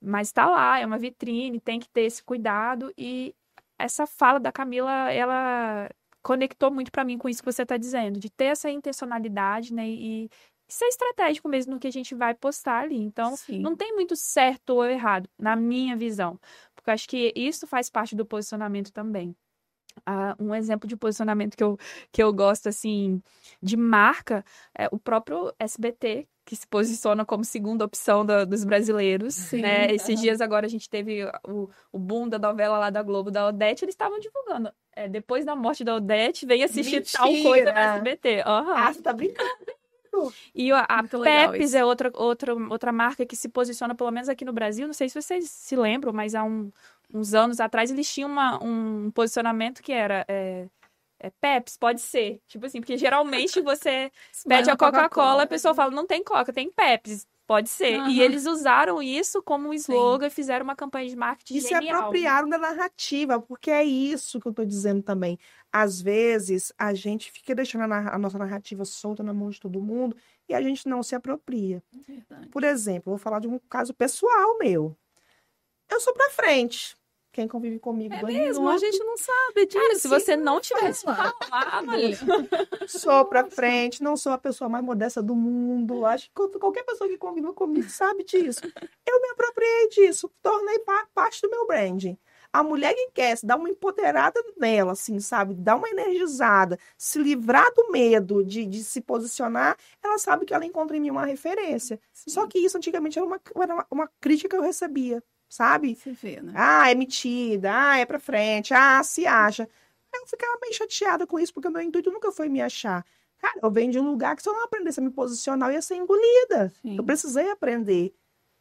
Mas tá lá, é uma vitrine, tem que ter esse cuidado. E essa fala da Camila, ela conectou muito para mim com isso que você tá dizendo, de ter essa intencionalidade, né, e ser estratégico mesmo no que a gente vai postar ali. Então, não tem muito certo ou errado, na minha visão. Porque eu acho que isso faz parte do posicionamento também. Um exemplo de posicionamento que eu gosto, assim, de marca, é o próprio SBT, que se posiciona como segunda opção dos brasileiros, né? Esses dias agora a gente teve o boom da novela lá da Globo, da Odete, eles estavam divulgando. Depois da morte da Odete, vem assistir tal coisa no SBT. Você tá brincando. E a Pepsi é outra marca que se posiciona, pelo menos aqui no Brasil, não sei se vocês se lembram, mas há uns anos atrás eles tinham um posicionamento que era Pepsi, pode ser. Tipo assim, porque geralmente você pede a Coca-Cola, a pessoa fala, não tem Coca, tem Pepsi. Pode ser. E eles usaram isso como um slogan e fizeram uma campanha de marketing genial. E se apropriaram da narrativa, porque é isso que eu tô dizendo também. Às vezes, a gente fica deixando a nossa narrativa solta na mão de todo mundo e a gente não se apropria. Verdade. Por exemplo, vou falar de um caso pessoal meu. Eu sou pra frente. Quem convive comigo mesmo, a gente não sabe disso. Cara, se você não tivesse falado... Sou pra frente, não sou a pessoa mais modesta do mundo. Acho que qualquer pessoa que convive comigo sabe disso. Eu me apropriei disso, tornei parte do meu branding. A mulher que quer se dar uma empoderada nela, assim, sabe? Dar uma energizada, se livrar do medo de se posicionar, ela sabe que ela encontra em mim uma referência. Só que isso antigamente era uma crítica que eu recebia. Sabe? Você vê, né? É metida, é pra frente, se acha. Eu ficava meio chateada com isso, porque o meu intuito nunca foi me achar. Cara, eu venho de um lugar que se eu não aprendesse a me posicionar, eu ia ser engolida. Sim. Eu precisei aprender.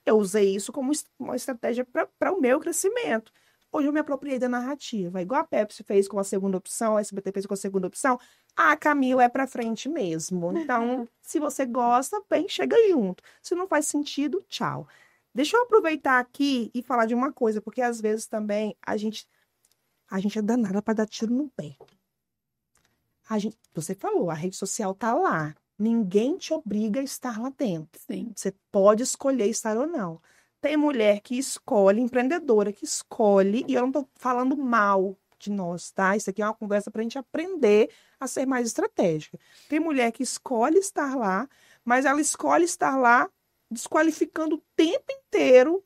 Eu usei isso como uma estratégia para o meu crescimento. Hoje eu me apropriei da narrativa. Igual a Pepsi fez com a segunda opção, a SBT fez com a segunda opção. A Camila é pra frente mesmo. Então, se você gosta, bem, chega junto. Se não faz sentido, tchau. Deixa eu aproveitar aqui e falar de uma coisa, porque às vezes também a gente é danada para dar tiro no pé. Você falou, a rede social tá lá. Ninguém te obriga a estar lá dentro. Sim. Você pode escolher estar ou não. Tem mulher que escolhe, empreendedora que escolhe, e eu não tô falando mal de nós, tá? Isso aqui é uma conversa pra gente aprender a ser mais estratégica. Tem mulher que escolhe estar lá, mas ela escolhe estar lá desqualificando o tempo inteiro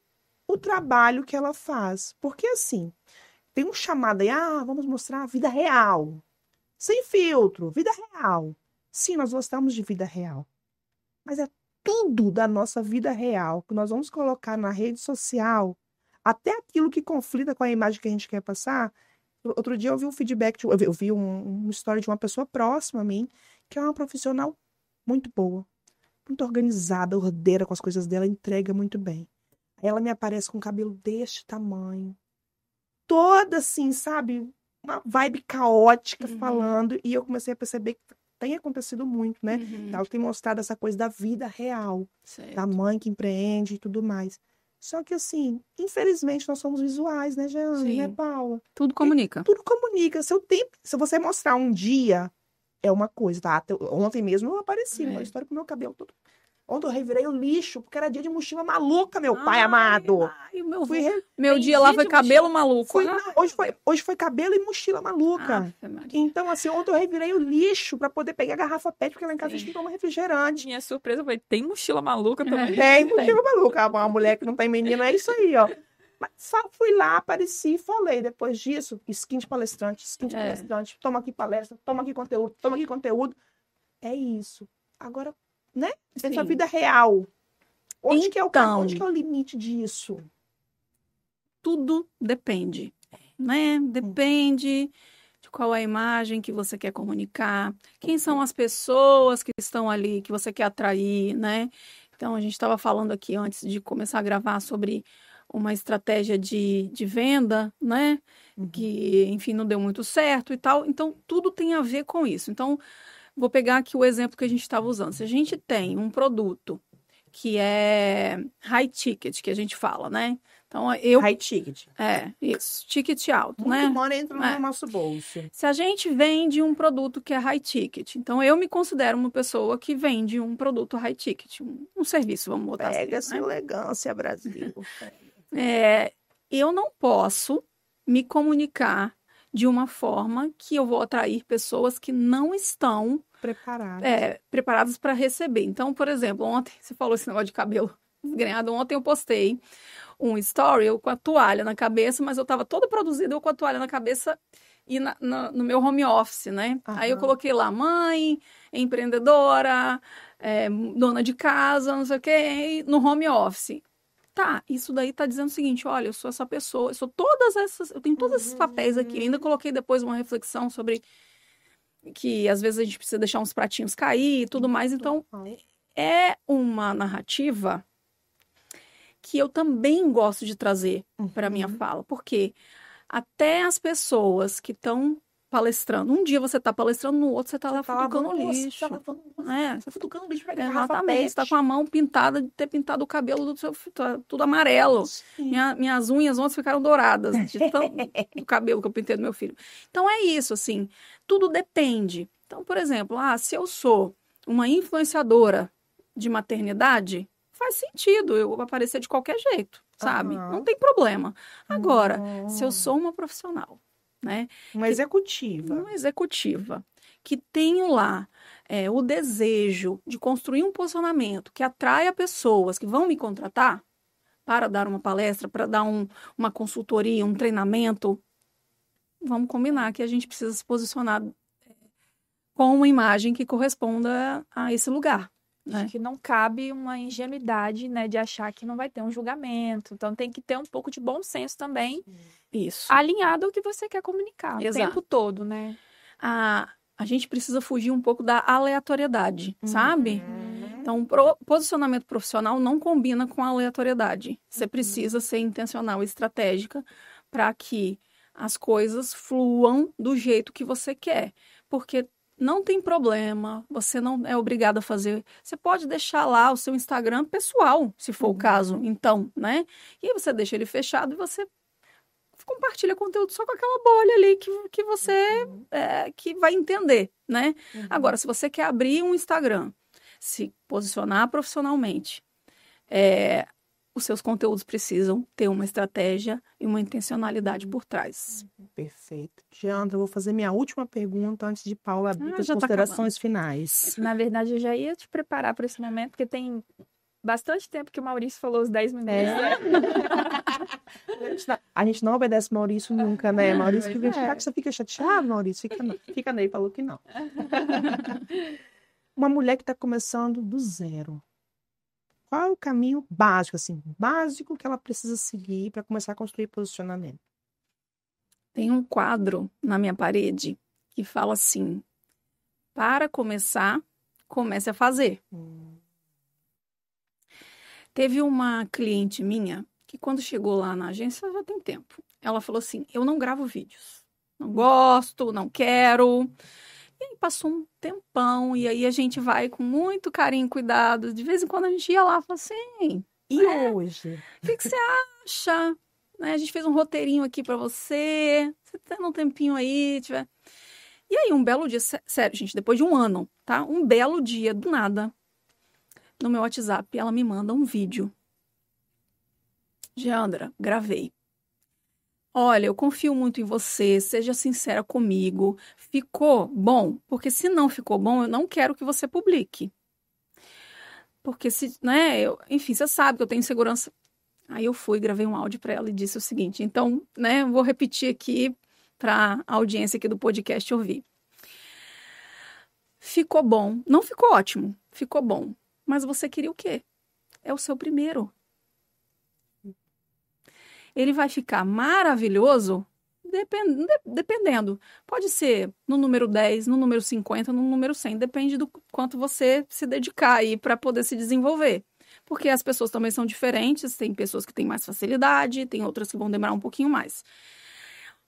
o trabalho que ela faz. Porque, assim, tem um chamado aí, vamos mostrar a vida real. Sem filtro, vida real. Sim, nós gostamos de vida real. Mas é tudo da nossa vida real que nós vamos colocar na rede social, até aquilo que conflita com a imagem que a gente quer passar. Outro dia eu vi um feedback, eu vi uma história de uma pessoa próxima a mim, que é uma profissional muito boa. Muito organizada, ordeira com as coisas dela, entrega muito bem. Aí ela me aparece com o cabelo deste tamanho. Toda assim, sabe? Uma vibe caótica falando. E eu comecei a perceber que tem acontecido muito, né? Ela tem mostrado essa coisa da vida real. Certo. Da mãe que empreende e tudo mais. Só que assim, infelizmente nós somos visuais, né, Jeane? Né, Paula? Tudo comunica. Tudo comunica. Se você mostrar um dia... É uma coisa, tá? Ontem mesmo eu apareci, uma história com o meu cabelo todo. Ontem eu revirei o lixo, porque era dia de mochila maluca, meu pai amado. Meu dia lá foi cabelo maluco. Hoje foi cabelo e mochila maluca. Então, assim, ontem eu revirei o lixo pra poder pegar a garrafa PET, porque lá em casa a gente toma refrigerante. Minha surpresa foi, tem mochila maluca também? Tem mochila maluca. Uma mulher que não tem menina, é isso aí, ó. Mas só fui lá, apareci e falei. Depois disso, skin de palestrante, toma aqui palestra, toma aqui conteúdo. É isso. Agora, né? Essa vida real. Onde que é Então, o limite disso? tudo depende, né? Depende de qual é a imagem que você quer comunicar, quem são as pessoas que estão ali, que você quer atrair, né? Então, a gente estava falando aqui antes de começar a gravar sobre uma estratégia de venda, né? Que, enfim, não deu muito certo e tal. Então, tudo tem a ver com isso. Então, vou pegar aqui o exemplo que a gente estava usando. Se a gente tem um produto que é high ticket, que a gente fala, né? Então, High ticket. isso, ticket alto, Muito né? bom entra no nosso bolso. Se a gente vende um produto que é high ticket, então eu me considero uma pessoa que vende um produto high ticket, um serviço, vamos botar Pega assim, essa elegância, Brasil. eu não posso me comunicar de uma forma que eu vou atrair pessoas que não estão Preparado. preparadas para receber. Então, por exemplo, ontem você falou esse negócio de cabelo desgrenhado. Ontem eu postei um story eu com a toalha na cabeça, mas eu estava toda produzida, eu com a toalha na cabeça e no meu home office, né? Aí eu coloquei lá, mãe, empreendedora, dona de casa, não sei o quê, no home office. Tá, isso daí tá dizendo o seguinte, olha, eu sou essa pessoa, eu tenho todos esses papéis aqui. Eu ainda coloquei depois uma reflexão sobre que às vezes a gente precisa deixar uns pratinhos cair e tudo mais. Então, é uma narrativa que eu também gosto de trazer para a minha fala, porque até as pessoas que estão palestrando, um dia você está palestrando, no outro você está lá futucando lixo. Você tá futucando lixo, pega Exatamente, você está com a mão pintada de ter pintado o cabelo do seu filho, tudo amarelo. Minhas unhas ontem ficaram douradas do cabelo que eu pintei do meu filho. Então é isso, assim, tudo depende. Então, por exemplo, se eu sou uma influenciadora de maternidade, faz sentido eu aparecer de qualquer jeito, sabe? Não tem problema. Agora, se eu sou uma profissional, né? Uma executiva, que tenho lá o desejo de construir um posicionamento que atraia pessoas que vão me contratar para dar uma palestra, para dar uma consultoria, um treinamento, vamos combinar que a gente precisa se posicionar com uma imagem que corresponda a esse lugar. Acho que não cabe uma ingenuidade, né, de achar que não vai ter um julgamento. Então tem que ter um pouco de bom senso também. Isso. Alinhado ao que você quer comunicar o tempo todo, né? A gente precisa fugir um pouco da aleatoriedade, sabe? Então, posicionamento profissional não combina com a aleatoriedade. Você precisa ser intencional e estratégica para que as coisas fluam do jeito que você quer. Porque não tem problema, você não é obrigado a fazer. Você pode deixar lá o seu Instagram pessoal, se for o caso, então, né? E aí você deixa ele fechado e você compartilha conteúdo só com aquela bolha ali que você que vai entender, né? Agora, se você quer abrir um Instagram, se posicionar profissionalmente, os seus conteúdos precisam ter uma estratégia e uma intencionalidade por trás. Perfeito. Geandra, eu vou fazer minha última pergunta antes de Paula abrir as já tá considerações finais. Na verdade, eu já ia te preparar para esse momento, porque tem bastante tempo que o Maurício falou os 10 minutos. A gente não obedece Maurício nunca, né? Maurício fica chateado. Você fica chateado, Maurício? Fica nele, falou que não. Uma mulher que está começando do zero. Qual é o caminho básico, assim, básico que ela precisa seguir para começar a construir posicionamento? Tem um quadro na minha parede que fala assim: para começar, comece a fazer. Teve uma cliente minha que quando chegou lá na agência, já tem tempo, ela falou assim, eu não gravo vídeos. Não gosto, não quero. E aí passou um tempão, e aí a gente vai com muito carinho e cuidado. De vez em quando a gente ia lá e falava assim, e hoje? O que você acha? Né? A gente fez um roteirinho aqui pra você. Você tá num tempinho aí, tiver... E aí, um belo dia, sério, gente, depois de um ano, tá? Um belo dia, do nada, no meu WhatsApp, ela me manda um vídeo. Geandra, gravei. Olha, eu confio muito em você, seja sincera comigo. Ficou bom? Porque se não ficou bom, eu não quero que você publique. Porque enfim, você sabe que eu tenho segurança. Aí eu fui, gravei um áudio para ela e disse o seguinte, então, né, vou repetir aqui para a audiência aqui do podcast ouvir. Ficou bom, não ficou ótimo, ficou bom. Mas você queria o quê? é o seu primeiro. Ele vai ficar maravilhoso dependendo. Pode ser no número 10, no número 50, no número 100. Depende do quanto você se dedicar aí para poder se desenvolver. Porque as pessoas também são diferentes. Tem pessoas que têm mais facilidade, tem outras que vão demorar um pouquinho mais.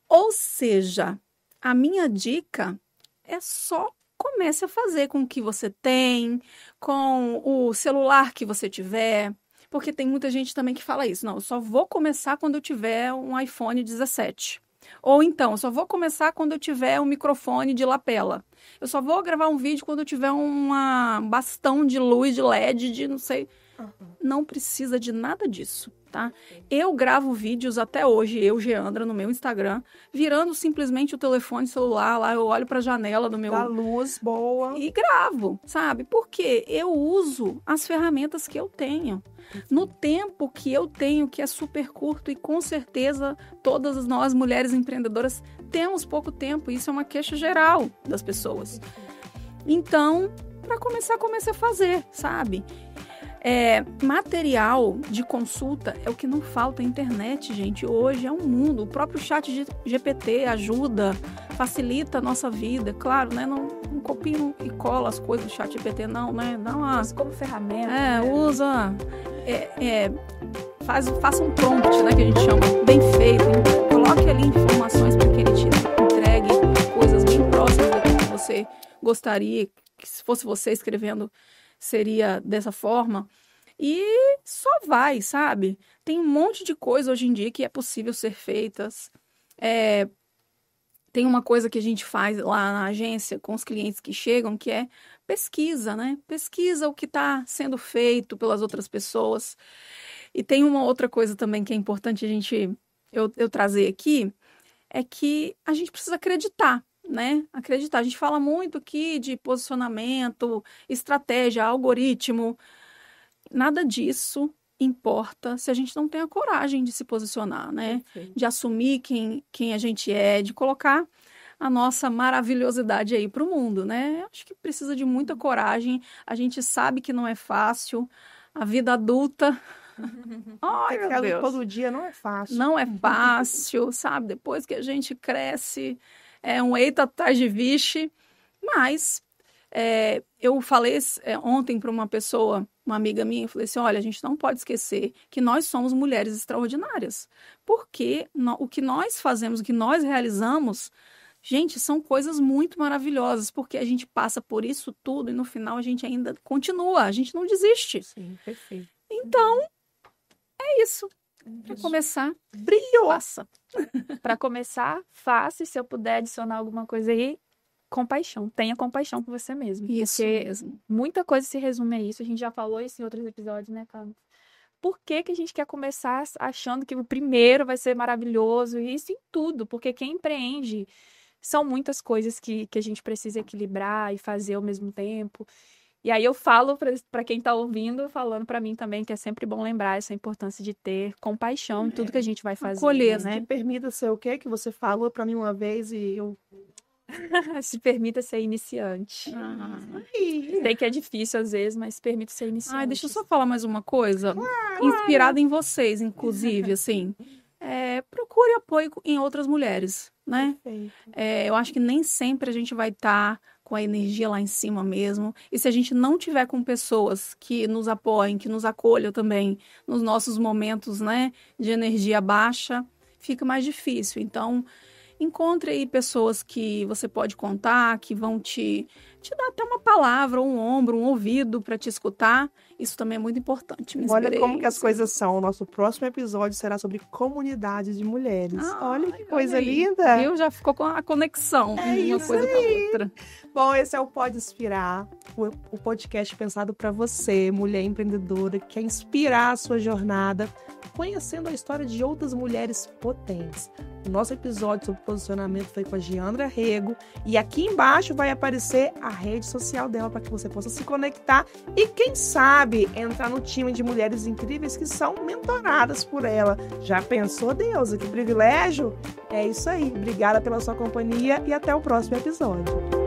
Ou seja, a minha dica é só comece a fazer com o que você tem, com o celular que você tiver. Porque tem muita gente também que fala isso. Não, eu só vou começar quando eu tiver um iPhone 17. Ou então, eu só vou começar quando eu tiver um microfone de lapela. Eu só vou gravar um vídeo quando eu tiver um bastão de luz, de LED, de não sei. Não precisa de nada disso, tá? Eu gravo vídeos até hoje, Geandra, no meu Instagram, virando simplesmente o telefone celular lá, eu olho pra janela do meu... Da luz boa. E gravo, sabe? Porque eu uso as ferramentas que eu tenho. No tempo que eu tenho, que é super curto, e com certeza todas nós, mulheres empreendedoras, temos pouco tempo. Isso é uma queixa geral das pessoas. Então, para começar, comece a fazer, sabe? Material de consulta é o que não falta. A internet, gente, hoje é um mundo. O próprio chat GPT ajuda, facilita a nossa vida. Claro, né? Não copia e cola as coisas do chat GPT, não, né? Usa como ferramenta. Usa. Faça um prompt, né? Que a gente chama, bem feito. Coloque ali informações para que ele te entregue coisas bem próximas daquilo que você gostaria, que se fosse você escrevendo, seria dessa forma. E só vai, sabe? Tem um monte de coisa hoje em dia que é possível ser feitas. Tem uma coisa que a gente faz lá na agência com os clientes que chegam, que é pesquisa, né? Pesquisa o que está sendo feito pelas outras pessoas. E tem uma outra coisa também que é importante eu trazer aqui, é que a gente precisa acreditar. Né? Acreditar. A gente fala muito aqui de posicionamento, estratégia, algoritmo. Nada disso importa se a gente não tem a coragem de se posicionar, né? De assumir quem a gente é, de colocar a nossa maravilhosidade aí para o mundo, né? Acho que precisa de muita coragem. A gente sabe que não é fácil. A vida adulta... Ai, meu Deus. Todo dia não é fácil. Não é fácil, sabe? Depois que a gente cresce... É um eita atrás de vixe, mas eu falei ontem para uma pessoa, uma amiga minha, eu falei assim, olha, a gente não pode esquecer que nós somos mulheres extraordinárias, porque o que nós fazemos, o que nós realizamos, gente, são coisas muito maravilhosas, porque a gente passa por isso tudo e no final a gente ainda continua, a gente não desiste. Sim, perfeito. Então, é isso. Para começar, brilhou. Para começar, faça. E se eu puder adicionar alguma coisa aí, compaixão. Tenha compaixão com você mesmo. Isso porque mesmo. Muita coisa se resume a isso. A gente já falou isso em outros episódios, né, Carlos? Por que a gente quer começar achando que o primeiro vai ser maravilhoso? E isso em tudo. Porque quem empreende são muitas coisas que a gente precisa equilibrar e fazer ao mesmo tempo. E aí eu falo para quem está ouvindo, falando para mim também, que é sempre bom lembrar essa importância de ter compaixão em tudo que a gente vai fazer. Acolher, né? Se permita ser o quê? Que você falou para mim uma vez e eu... Se permita ser iniciante. Sei que é difícil às vezes, mas se permita ser iniciante. Deixa eu só falar mais uma coisa. Inspirada em vocês, inclusive, assim. Procure apoio em outras mulheres, né? Eu acho que nem sempre a gente vai estar com a energia lá em cima mesmo. E se a gente não tiver com pessoas que nos apoiem, que nos acolham também nos nossos momentos, né, de energia baixa, fica mais difícil. Então, encontre aí pessoas que você pode contar, que vão te dar até uma palavra, um ombro, um ouvido para te escutar. Isso também é muito importante. Olha como que as coisas são. O nosso próximo episódio será sobre comunidades de mulheres. Olha que coisa linda. Eu já ficou com a conexão uma coisa com a outra. Bom, esse é o Pode Inspirar, o podcast pensado para você, mulher empreendedora, que quer inspirar a sua jornada, conhecendo a história de outras mulheres potentes. O nosso episódio sobre posicionamento foi com a Geandra Rego, e aqui embaixo vai aparecer a rede social dela para que você possa se conectar e, quem sabe, entrar no time de mulheres incríveis que são mentoradas por ela. Já pensou, Deusa? Que privilégio! É isso aí. Obrigada pela sua companhia e até o próximo episódio.